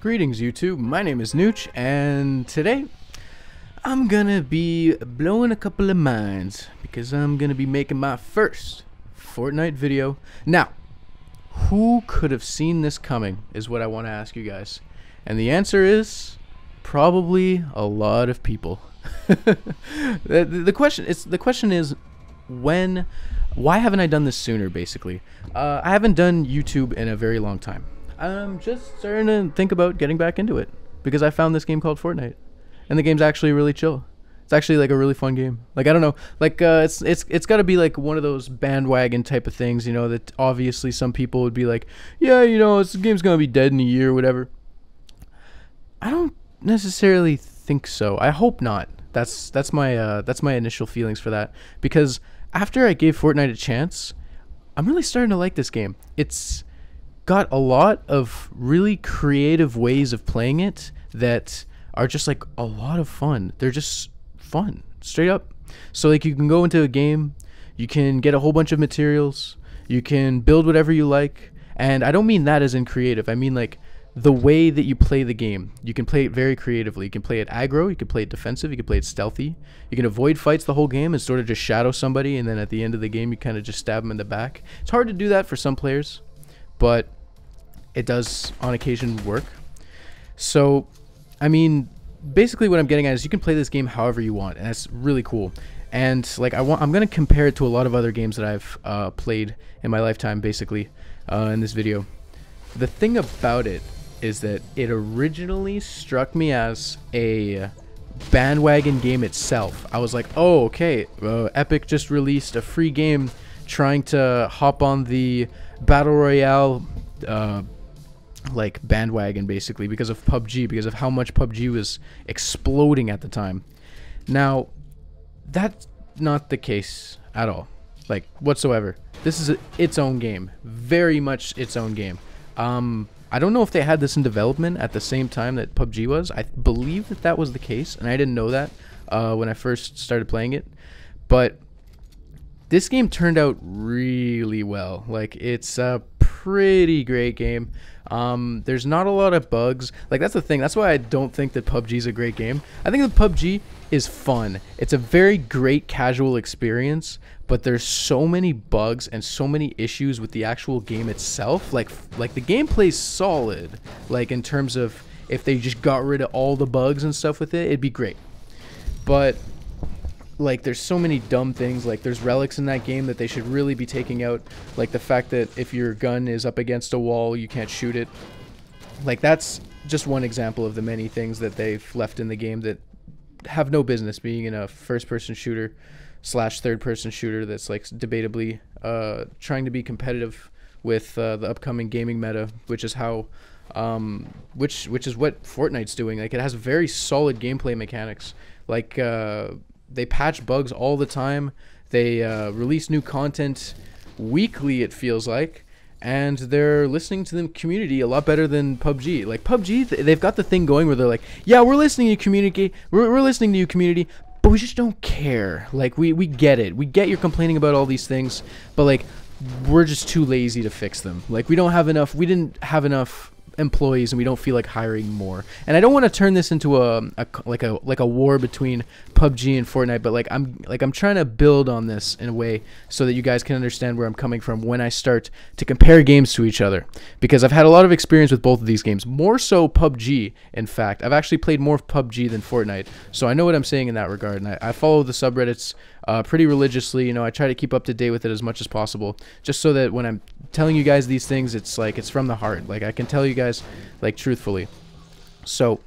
Greetings YouTube, my name is Nooch, and today I'm gonna be blowing a couple of minds because I'm gonna be making my first Fortnite video. Now, who could have seen this coming is what I want to ask you guys, and the answer is probably a lot of people. the question is why haven't I done this sooner? Basically, I haven't done YouTube in a very long time. I'm just starting to think about getting back into it because I found this game called Fortnite, and the game's actually really chill. It's actually like a really fun game. Like, I don't know, like it's got to be like one of those bandwagon type of things, you know, that obviously some people would be like, yeah, you know, this game's gonna be dead in a year or whatever. I don't necessarily think so. I hope not. That's my initial feelings for that, because after I gave Fortnite a chance, I'm really starting to like this game. It's got a lot of really creative ways of playing it that are just like a lot of fun. They're just fun, straight up. So like, you can go into a game, you can get a whole bunch of materials, you can build whatever you like, and I don't mean that as in creative. I mean like the way that you play the game. You can play it very creatively. You can play it aggro, you can play it defensive, you can play it stealthy. You can avoid fights the whole game and sort of just shadow somebody, and then at the end of the game you kind of just stab them in the back. It's hard to do that for some players, but it does on occasion work. So I mean, basically what I'm getting at is you can play this game however you want, and that's really cool. And like, I'm gonna compare it to a lot of other games that I've played in my lifetime, basically, in this video. The thing about it is that it originally struck me as a bandwagon game itself. I was like, oh, okay, Epic just released a free game trying to hop on the Battle Royale like bandwagon, basically, because of PUBG, because of how much PUBG was exploding at the time. Now, that's not the case at all, like, whatsoever. This is its own game, very much its own game. I don't know if they had this in development at the same time that PUBG was. I believe that that was the case, and I didn't know that when I first started playing it. But this game turned out really well. Like, it's a pretty great game. There's not a lot of bugs. Like, that's the thing. That's why I don't think that PUBG is a great game. I think that PUBG is fun. It's a very great casual experience, but there's so many bugs and so many issues with the actual game itself. Like the gameplay's solid. Like, in terms of if they just got rid of all the bugs and stuff with it, it'd be great. But like, there's so many dumb things. Like, there's relics in that game that they should really be taking out. Like, the fact that if your gun is up against a wall, you can't shoot it. Like, that's just one example of the many things that they've left in the game that have no business being in a first-person shooter slash third-person shooter that's like debatably trying to be competitive with the upcoming gaming meta, which is how which is what Fortnite's doing. Like, it has very solid gameplay mechanics. Like, they patch bugs all the time. They release new content weekly, it feels like, and they're listening to the community a lot better than PUBG. Like, PUBG, they've got the thing going where they're like, yeah, we're listening to you, community. We're listening to you, community, but we just don't care. Like, we get it. We get you're complaining about all these things, but like, we're just too lazy to fix them. Like, we don't have enough. We didn't have enough employees, and we don't feel like hiring more. And I don't want to turn this into a war between PUBG and Fortnite, but like, I'm trying to build on this in a way so that you guys can understand where I'm coming from when I start to compare games to each other, because I've had a lot of experience with both of these games, more so PUBG. In fact, I've actually played more PUBG than Fortnite, so I know what I'm saying in that regard, and I follow the subreddits pretty religiously. You know, I try to keep up to date with it as much as possible, just so that when I'm telling you guys these things, it's like, it's from the heart. Like, I can tell you guys like truthfully. So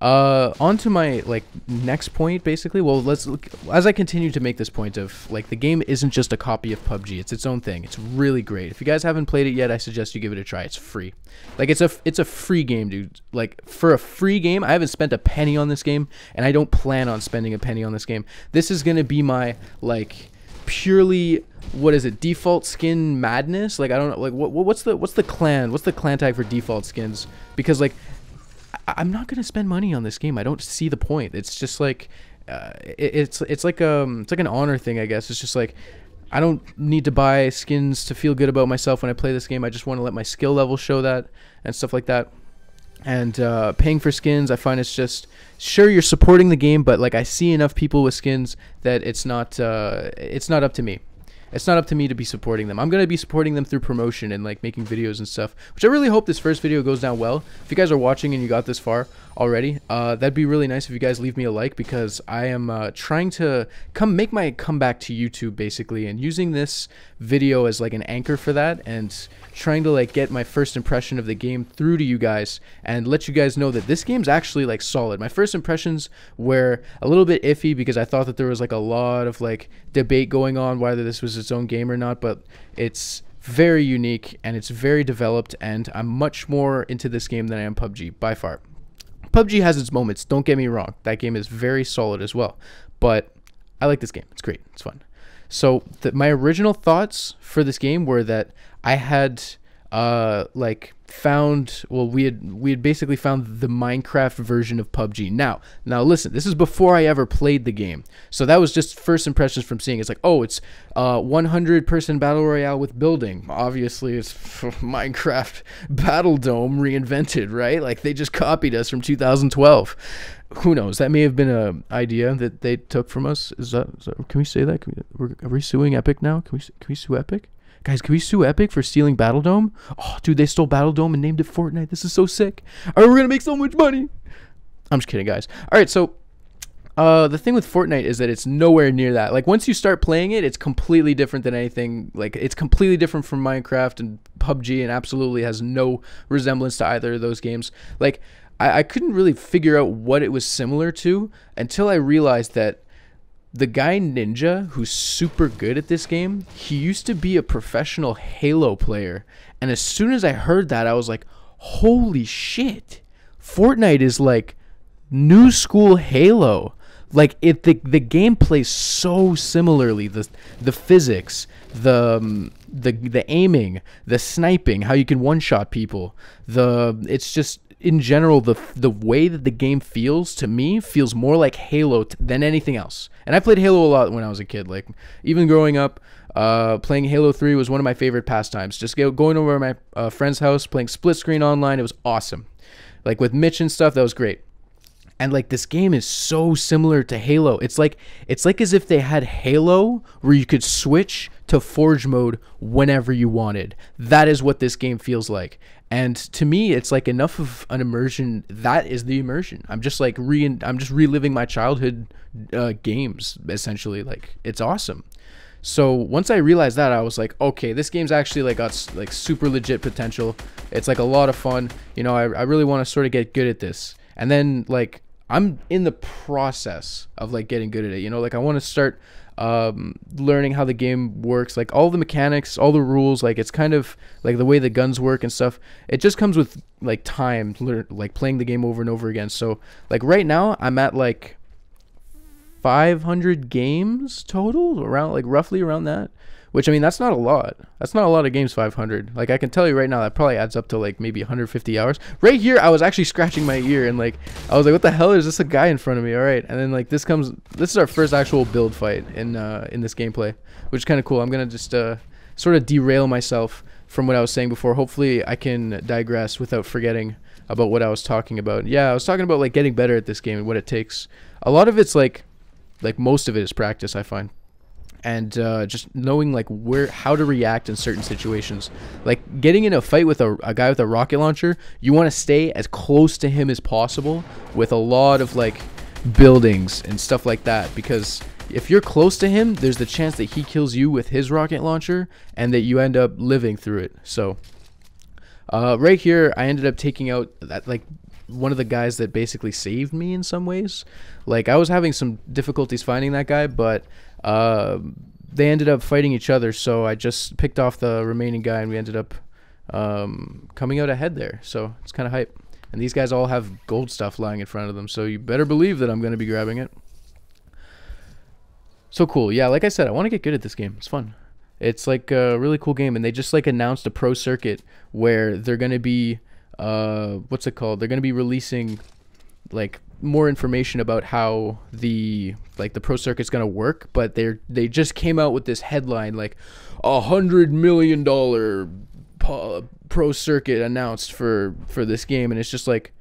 on to my like next point, basically. Well, let's look, as I continue to make this point of like, the game isn't just a copy of PUBG, it's its own thing. It's really great. If you guys haven't played it yet, I suggest you give it a try. It's free. Like, it's a free game, dude. Like, for a free game, I haven't spent a penny on this game, and I don't plan on spending a penny on this game. This is gonna be my like purely, what is it, default skin madness. Like, I don't know, like, what's the clan tag for default skins? Because like, I'm not gonna spend money on this game. I don't see the point. It's just like it's like an honor thing, I guess. It's just like, I don't need to buy skins to feel good about myself when I play this game. I just want to let my skill level show that and stuff like that. And paying for skins, I find it's just, sure, you're supporting the game, but like I see enough people with skins that it's not up to me. It's not up to me to be supporting them. I'm going to be supporting them through promotion and like making videos and stuff, which I really hope this first video goes down well. If you guys are watching and you got this far already, that'd be really nice if you guys leave me a like, because I am trying to make my comeback to YouTube basically, and using this video as like an anchor for that, and trying to like get my first impression of the game through to you guys and let you guys know that this game's actually like solid. My first impressions were a little bit iffy because I thought that there was like a lot of like debate going on whether this was its own game or not, but it's very unique and it's very developed, and I'm much more into this game than I am PUBG by far. PUBG has its moments, don't get me wrong. That game is very solid as well, but I like this game. It's great. It's fun. So my original thoughts for this game were that I had like found, well, we had basically found the Minecraft version of PUBG. Now listen, this is before I ever played the game, so that was just first impressions from seeing. It's like, oh, it's 100-person battle royale with building. Obviously it's Minecraft Battle Dome reinvented, right? Like they just copied us from 2012. Who knows? That may have been an idea that they took from us. Is that can we say that? Are we suing Epic now? Can we sue Epic? Guys, can we sue Epic for stealing Battle Dome? Oh, dude, they stole Battle Dome and named it Fortnite. This is so sick. All right, we're going to make so much money. I'm just kidding, guys. All right, so the thing with Fortnite is that it's nowhere near that. Like, once you start playing it, it's completely different than anything. Like, it's completely different from Minecraft and PUBG, and absolutely has no resemblance to either of those games. Like, I couldn't really figure out what it was similar to until I realized that the guy Ninja, who's super good at this game, he used to be a professional Halo player. And as soon as I heard that, I was like, holy shit. Fortnite is like new school Halo. Like the game plays so similarly. The physics, the aiming, the sniping, how you can one-shot people. It's just, in general, the way that the game feels, to me, feels more like Halo than anything else. And I played Halo a lot when I was a kid. Like, even growing up, playing Halo 3 was one of my favorite pastimes. Just going over to my friend's house, playing split screen online, it was awesome. Like, with Mitch and stuff, that was great. And like, this game is so similar to Halo. It's like as if they had Halo where you could switch to Forge mode whenever you wanted. That is what this game feels like. And to me, it's like enough of an immersion. That is the immersion. I'm just like I'm just reliving my childhood games, essentially. Like, it's awesome. So once I realized that, I was like, okay, this game's actually like got like super legit potential. It's like a lot of fun. You know, I really want to sort of get good at this. And then like, I'm in the process of like getting good at it. You know, like I want to start learning how the game works, like all the mechanics, all the rules. Like, it's kind of like the way the guns work and stuff. It just comes with like time, like playing the game over and over again. So like right now I'm at like 500 games total, around like roughly around that, which, I mean, that's not a lot. That's not a lot of games, 500. Like, I can tell you right now, that probably adds up to like maybe 150 hours. Right here, I was actually scratching my ear, and like, I was like, what the hell, is this a guy in front of me? All right. And then like, this is our first actual build fight in this gameplay, which is kind of cool. I'm going to just sort of derail myself from what I was saying before. Hopefully I can digress without forgetting about what I was talking about. Yeah, I was talking about like getting better at this game and what it takes. A lot of it's like most of it is practice, I find. And just knowing like how to react in certain situations. Like, getting in a fight with a guy with a rocket launcher, you want to stay as close to him as possible with a lot of like buildings and stuff like that, because if you're close to him, there's the chance that he kills you with his rocket launcher and that you end up living through it. So right here, I ended up taking out like one of the guys that basically saved me in some ways. Like, I was having some difficulties finding that guy, but they ended up fighting each other, so I just picked off the remaining guy, and we ended up coming out ahead there. So it's kind of hype. And these guys all have gold stuff lying in front of them, so you better believe that I'm going to be grabbing it. So cool. Yeah, like I said, I want to get good at this game. It's fun. It's like a really cool game, and they just like announced a pro circuit where they're going to be what's it called? They're going to be releasing like more information about how the pro circuit's going to work, but they just came out with this headline like $100 million pro circuit announced for this game, and it's just like,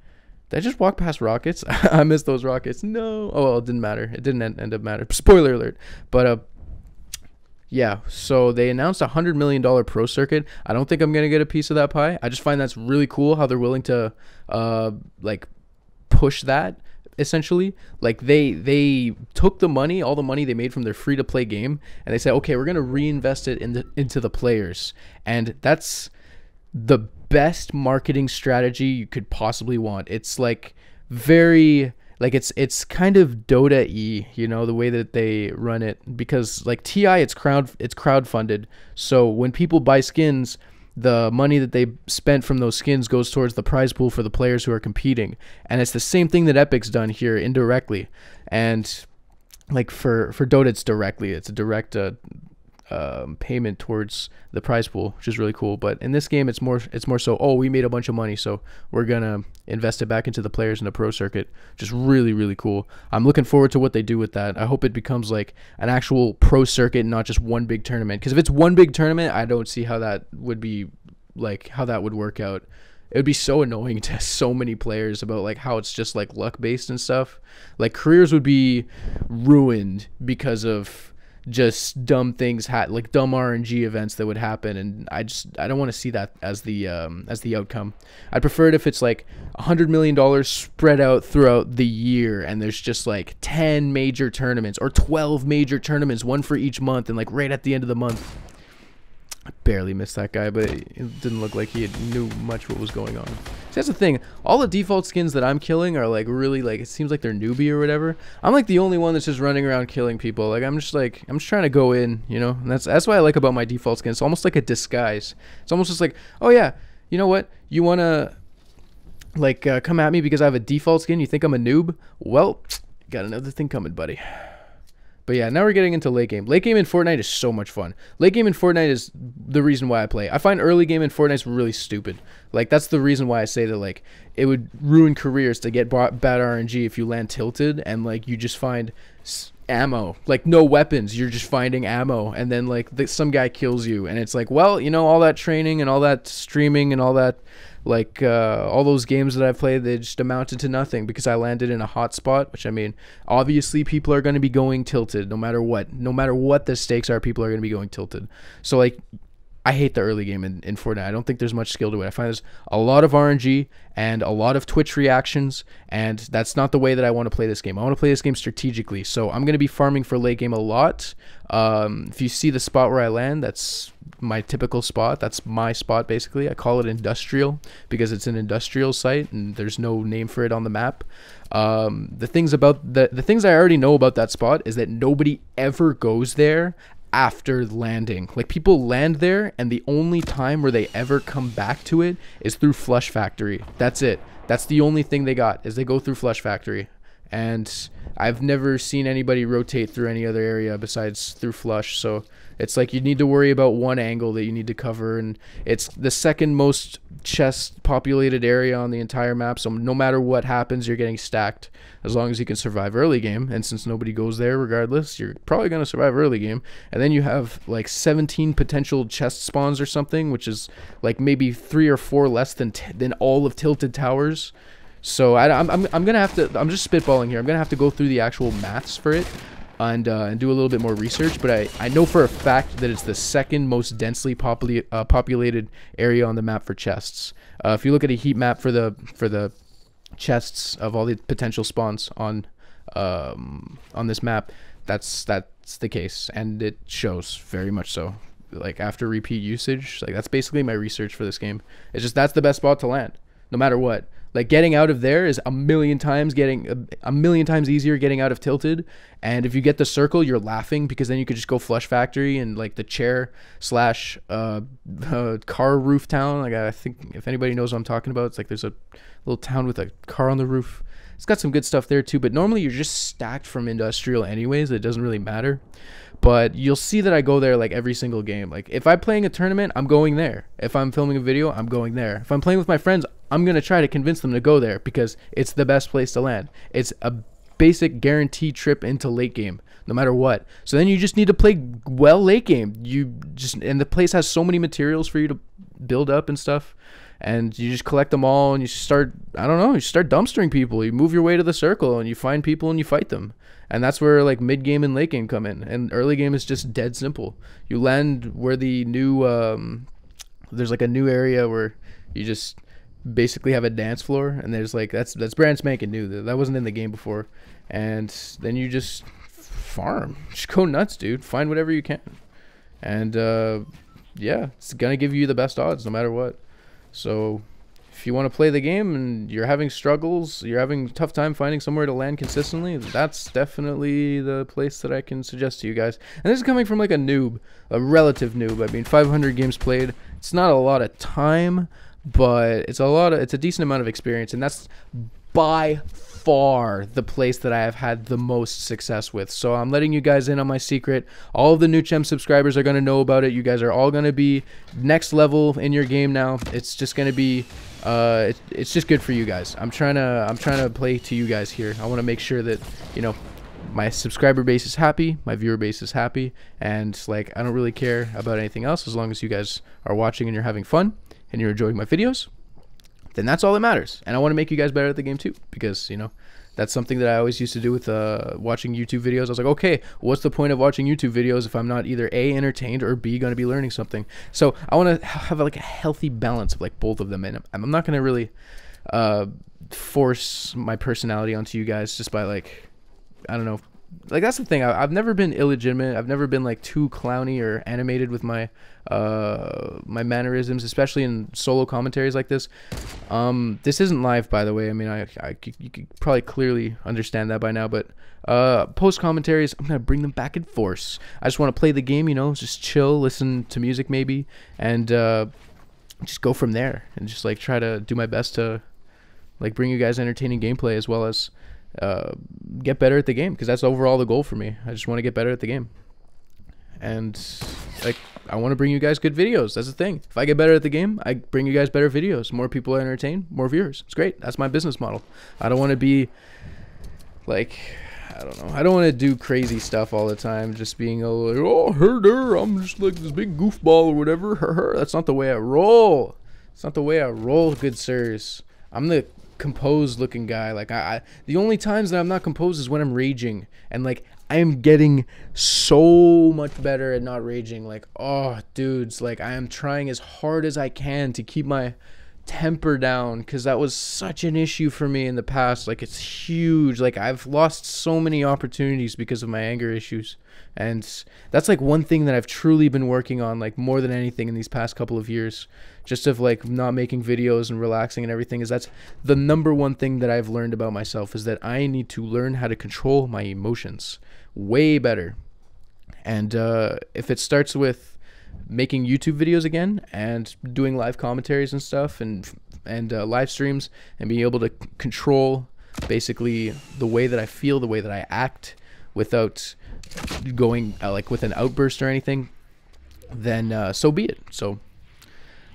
did I just walk past rockets? I missed those rockets. No. Oh well, it didn't matter. It didn't end up matter. Spoiler alert. But yeah. So they announced $100 million pro circuit. I don't think I'm gonna get a piece of that pie. I just find that's really cool how they're willing to like push that. Essentially, like they took the money, all the money they made from their free to play game, and they said, okay, we're gonna reinvest it into the players, and that's the best marketing strategy you could possibly want. It's like very like it's kind of Dota-y, you know, the way that they run it, because like TI, it's crowdfunded, so when people buy skins, the money that they spent from those skins goes towards the prize pool for the players who are competing. And it's the same thing that Epic's done here indirectly. And like for Dota, it's directly. It's a direct payment towards the prize pool, which is really cool. But in this game, it's more so, oh, we made a bunch of money, so we're gonna invest it back into the players in the pro circuit, which is really, really cool. I'm looking forward to what they do with that. I hope it becomes like an actual pro circuit, not just one big tournament, because if it's one big tournament, I don't see how that would be, like how that would work out. It would be so annoying to so many players about like how it's just like luck based and stuff. Like careers would be ruined because of just dumb things, like dumb RNG events that would happen, and I don't want to see that as the outcome. I'd prefer it if it's like $100 million spread out throughout the year, and there's just like 10 major tournaments or 12 major tournaments, one for each month, and like right at the end of the month. I barely missed that guy, but it didn't look like he knew much what was going on. See, that's the thing. All the default skins that I'm killing are like really like, it seems like they're newbie or whatever. I'm like the only one that's just running around killing people. Like I'm just trying to go in, you know. And that's what I like about my default skin. It's almost like a disguise. It's almost just like, oh yeah, you know what? You wanna like come at me because I have a default skin? You think I'm a noob? Well, got another thing coming, buddy. But yeah, now we're getting into late game. Late game in Fortnite is so much fun. Late game in Fortnite is the reason why I play. I find early game in Fortnite is really stupid. Like, that's the reason why I say that, like, it would ruin careers to get bad RNG if you land tilted and, like, you just find ammo. Like, no weapons. You're just finding ammo. And then, like, some guy kills you. And it's like, well, you know, all that training and all that streaming and all that, like all those games that I've played, they just amounted to nothing because I landed in a hot spot, which I mean, obviously people are going to be going tilted no matter what the stakes are. People are going to be going tilted. So like, I hate the early game in Fortnite. I don't think there's much skill to it. I find there's a lot of RNG and a lot of Twitch reactions, and that's not the way that I want to play this game. I want to play this game strategically, so I'm going to be farming for late game a lot. If you see the spot where I land, that's my typical spot. That's my spot, basically. I call it industrial because it's an industrial site, and there's no name for it on the map. The things I already know about that spot is that nobody ever goes there after landing. Like, people land there, and the only time where they ever come back to it is through Flush Factory. That's it. That's the only thing they got, is they go through Flush Factory. And I've never seen anybody rotate through any other area besides through Flush. So it's like you need to worry about one angle that you need to cover, and it's the second most chest populated area on the entire map. So no matter what happens, you're getting stacked as long as you can survive early game. And since nobody goes there regardless, you're probably going to survive early game. And then you have like 17 potential chest spawns or something, which is like maybe 3 or 4 less than all of Tilted Towers. So I'm gonna have to, I'm just spitballing here, I'm gonna have to go through the actual maths for it and do a little bit more research, but I know for a fact that it's the second most densely populated area on the map for chests. If you look at a heat map for the chests of all the potential spawns on this map, that's the case, and it shows very much so. Like, after repeat usage, like, that's basically my research for this game. It's just, that's the best spot to land, no matter what. Like, getting out of there is a million times easier getting out of Tilted. And if you get the circle, you're laughing, because then you could just go Flush Factory and like the chair slash car roof town. Like, I think if anybody knows what I'm talking about, it's like there's a little town with a car on the roof. It's got some good stuff there too, but normally you're just stacked from industrial anyways. It doesn't really matter. But you'll see that I go there like every single game. Like, if I'm playing a tournament, I'm going there. If I'm filming a video, I'm going there. If I'm playing with my friends, I'm going to try to convince them to go there because it's the best place to land. It's a basic guaranteed trip into late game, no matter what. So then you just need to play well late game. And the place has so many materials for you to build up and stuff. And you just collect them all, and you start, I don't know, you start dumpstering people. You move your way to the circle, and you find people, and you fight them. And that's where like mid game and late game come in. And early game is just dead simple. You land where the new, there's like a new area where you just basically have a dance floor, and there's like, that's brand spanking new. That wasn't in the game before. And then you just farm. Just go nuts, dude. Find whatever you can. And yeah, it's gonna give you the best odds no matter what. So if you want to play the game and you're having struggles, you're having a tough time finding somewhere to land consistently, that's definitely the place that I can suggest to you guys. And this is coming from like a noob, a relative noob. I mean, 500 games played. It's not a lot of time, but it's a decent amount of experience, and that's by far the place that I have had the most success with. So I'm letting you guys in on my secret. All of the Nooch subscribers are going to know about it. You guys are all going to be next level in your game now. It's just going to be it's just good for you guys. I'm trying to play to you guys here. I want to make sure that, you know, my subscriber base is happy, my viewer base is happy, and like I don't really care about anything else as long as you guys are watching and you're having fun and you're enjoying my videos. Then that's all that matters. And I want to make you guys better at the game too, because, you know, that's something that I always used to do with watching YouTube videos. I was like, okay, what's the point of watching YouTube videos if I'm not either A, entertained, or B, going to be learning something? So I want to have like a healthy balance of like both of them, and I'm not going to really force my personality onto you guys just by like, I don't know. Like, that's the thing. I've never been illegitimate. I've never been like too clowny or animated with my my mannerisms, especially in solo commentaries like this. This isn't live, by the way. I mean, you could probably clearly understand that by now. But post commentaries, I'm gonna bring them back in force. I just want to play the game, you know, just chill, listen to music maybe, and just go from there, and just like try to do my best to like bring you guys entertaining gameplay as well as get better at the game, because that's overall the goal for me. I just want to get better at the game, and like I want to bring you guys good videos. That's the thing. If I get better at the game, I bring you guys better videos. More people are entertained, more viewers. It's great. That's my business model. I don't want to be like, I don't know, I don't want to do crazy stuff all the time, just being a like, oh, herder, I'm just like this big goofball or whatever. That's not the way I roll. It's not the way I roll, good sirs. I'm the composed looking guy. Like the only times that I'm not composed is when I'm raging, and like I am getting so much better at not raging. Like, oh dudes, like I am trying as hard as I can to keep my temper down, because that was such an issue for me in the past. Like, it's huge. Like, I've lost so many opportunities because of my anger issues, and that's like one thing that I've truly been working on, like more than anything in these past couple of years, just of like not making videos and relaxing and everything. Is that's the number one thing that I've learned about myself, is that I need to learn how to control my emotions way better. And if it starts with making YouTube videos again and doing live commentaries and stuff, and live streams, and being able to control basically the way that I feel, the way that I act, without going like with an outburst or anything, then so be it. So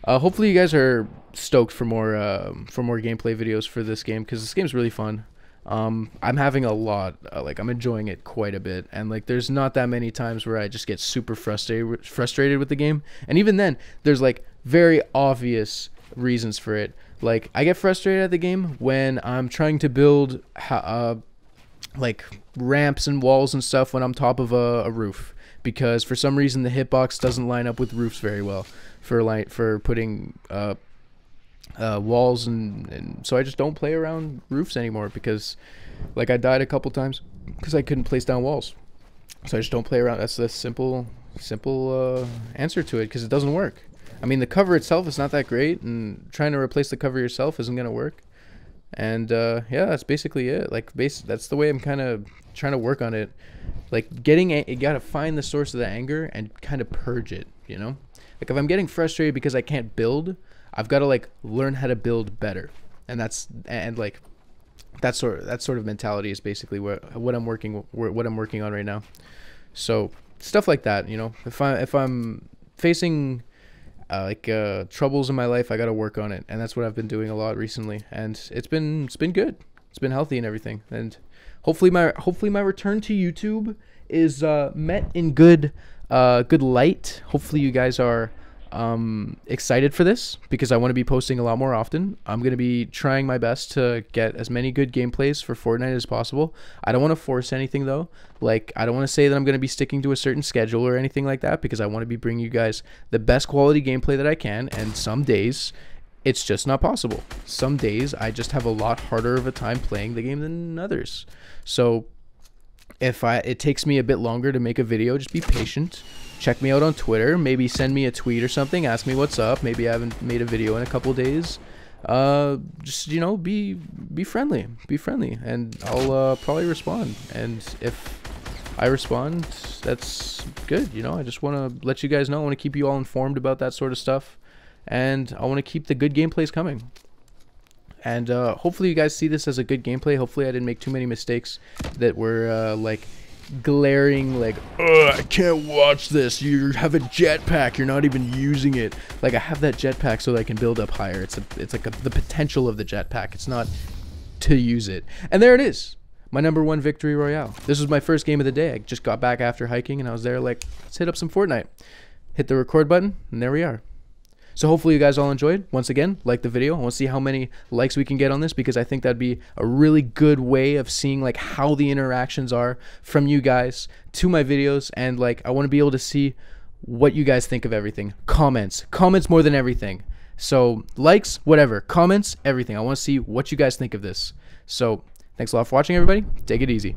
hopefully you guys are stoked for more gameplay videos for this game, because this game's really fun. I'm having a lot, like I'm enjoying it quite a bit, and like there's not that many times where I just get super frustrated with the game, and even then there's like very obvious reasons for it. Like, I get frustrated at the game when I'm trying to build like ramps and walls and stuff when I'm top of a roof, because for some reason the hitbox doesn't line up with roofs very well for putting walls, and so I just don't play around roofs anymore, because like I died a couple times because I couldn't place down walls. So I just don't play around. That's the simple answer to it, because it doesn't work. I mean, the cover itself is not that great, and trying to replace the cover yourself isn't gonna work. And yeah, that's basically it. Like, that's the way I'm kind of trying to work on it. Like, you gotta find the source of the anger and kind of purge it, you know? Like, if I'm getting frustrated because I can't build, I've got to like learn how to build better, and like that sort of mentality is basically what I'm working on right now. So stuff like that, you know, if I'm facing troubles in my life, I got to work on it, and that's what I've been doing a lot recently, and it's been good. It's been healthy and everything, and hopefully my return to YouTube is met in good light. Hopefully you guys are excited for this, because I want to be posting a lot more often. I'm going to be trying my best to get as many good gameplays for Fortnite as possible. I don't want to force anything though. Like, I don't want to say that I'm going to be sticking to a certain schedule or anything like that, because I want to be bringing you guys the best quality gameplay that I can, and some days it's just not possible. Some days I just have a lot harder of a time playing the game than others. So if it takes me a bit longer to make a video, just be patient. Check me out on Twitter. Maybe send me a tweet or something. Ask me what's up. Maybe I haven't made a video in a couple days. Just, you know, be friendly. Be friendly, and I'll probably respond. And if I respond, that's good. You know, I just want to let you guys know. I want to keep you all informed about that sort of stuff, and I want to keep the good gameplays coming. And hopefully you guys see this as a good gameplay. Hopefully I didn't make too many mistakes that were like glaring, like, ugh, I can't watch this. You have a jetpack, you're not even using it. Like, I have that jetpack so that I can build up higher. It's like the potential of the jetpack. It's not to use it. And there it is, my #1 victory royale. This was my first game of the day. I just got back after hiking, and I was there like, let's hit up some Fortnite. Hit the record button, and there we are. So hopefully you guys all enjoyed. Once again, like the video. I want to see how many likes we can get on this, because I think that'd be a really good way of seeing like how the interactions are from you guys to my videos, and like I want to be able to see what you guys think of everything. Comments more than everything. So likes, whatever, comments, everything. I want to see what you guys think of this. So thanks a lot for watching, everybody. Take it easy.